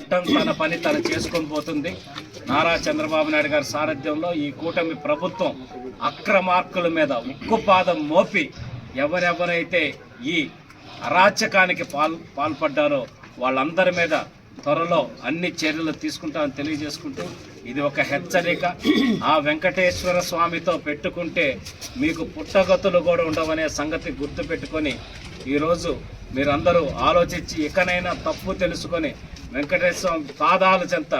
చట్టం తన పని తను చేసుకొని పోతుంది. నారా చంద్రబాబు నాయుడు గారి సారథ్యంలో ఈ కూటమి ప్రభుత్వం అక్రమార్కుల మీద ఉక్కుపాదం మోపి ఎవరెవరైతే ఈ అరాచకానికి పాల్పడ్డారో వాళ్ళందరి మీద త్వరలో అన్ని చర్యలు తీసుకుంటామని తెలియజేసుకుంటూ, ఇది ఒక హెచ్చరిక. ఆ వెంకటేశ్వర స్వామితో పెట్టుకుంటే మీకు పుట్టగతులు కూడా ఉండవనే సంగతి గుర్తుపెట్టుకొని ఈరోజు మీరందరూ ఆలోచించి ఇకనైనా తప్పు తెలుసుకొని వెంకటేశ్వర స్వామి పాదాల చెంత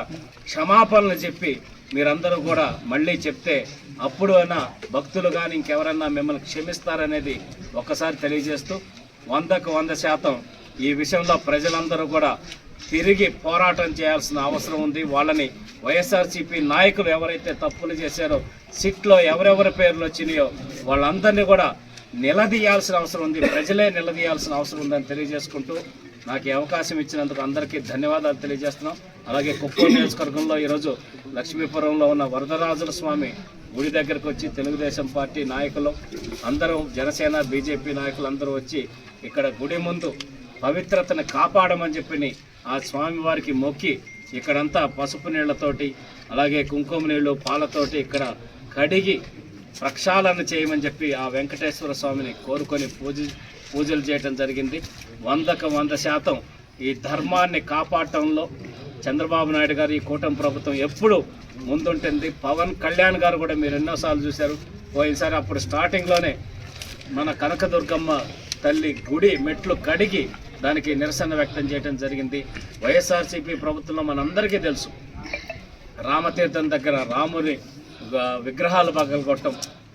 క్షమాపణలు చెప్పి మీరందరూ కూడా మళ్ళీ చెప్తే అప్పుడు అయినా భక్తులు కానీ ఇంకెవరన్నా మిమ్మల్ని క్షమిస్తారనేది ఒక్కసారి తెలియజేస్తూ 100కు 100% ఈ విషయంలో ప్రజలందరూ కూడా తిరిగి పోరాటం చేయాల్సిన అవసరం ఉంది. వాళ్ళని వైఎస్ఆర్సీపీ నాయకులు ఎవరైతే తప్పులు చేశారో, సిట్లో ఎవరెవరి పేర్లు వచ్చినాయో వాళ్ళందరినీ కూడా నిలదీయాల్సిన అవసరం ఉంది. ప్రజలే నిలదీయాల్సిన అవసరం ఉందని తెలియజేసుకుంటూ నాకు ఈ అవకాశం ఇచ్చినందుకు అందరికీ ధన్యవాదాలు తెలియజేస్తున్నాం. అలాగే కుప్పం నియోజకవర్గంలో ఈరోజు లక్ష్మీపురంలో ఉన్న వరదరాజుల స్వామి గుడి దగ్గరకు వచ్చి తెలుగుదేశం పార్టీ నాయకులు అందరూ, జనసేన బీజేపీ నాయకులు అందరూ వచ్చి ఇక్కడ గుడి ముందు పవిత్రతను కాపాడమని చెప్పి ఆ స్వామివారికి మొక్కి ఇక్కడంతా పసుపు నీళ్లతోటి అలాగే కుంకుమ నీళ్లు పాలతోటి ఇక్కడ కడిగి ప్రక్షాళన చేయమని చెప్పి ఆ వెంకటేశ్వర స్వామిని కోరుకొని పూజలు చేయడం జరిగింది. 100కు 100% ఈ ధర్మాన్ని కాపాడటంలో చంద్రబాబు నాయుడు గారు ఈ కూటమి ప్రభుత్వం ఎప్పుడు ముందుంటుంది. పవన్ కళ్యాణ్ గారు కూడా మీరు ఎన్నోసార్లు చూశారు. పోయినసారి అప్పుడు స్టార్టింగ్లోనే మన కనకదుర్గమ్మ తల్లి గుడి మెట్లు కడిగి దానికి నిరసన వ్యక్తం చేయడం జరిగింది. వైఎస్ఆర్సీపీ ప్రభుత్వంలో మనందరికీ తెలుసు, రామతీర్థం దగ్గర రాముని విగ్రహాలు పగలగొట్టడం,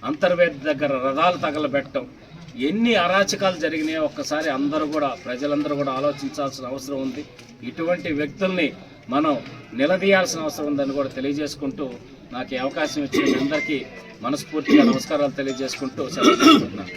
అంతర్వేది దగ్గర రథాలు తగలబెట్టడం, ఎన్ని అరాచకాలు జరిగినాయో ఒక్కసారి అందరూ కూడా ప్రజలందరూ కూడా ఆలోచించాల్సిన అవసరం ఉంది. ఇటువంటి వ్యక్తుల్ని మనం నిలదీయాల్సిన అవసరం ఉందని కూడా తెలియజేసుకుంటూ నాకు ఈ అవకాశం ఇచ్చిన అందరికీ మనస్ఫూర్తిగా నమస్కారాలు తెలియజేసుకుంటూ సెలవు తీసుకుంటున్నాను.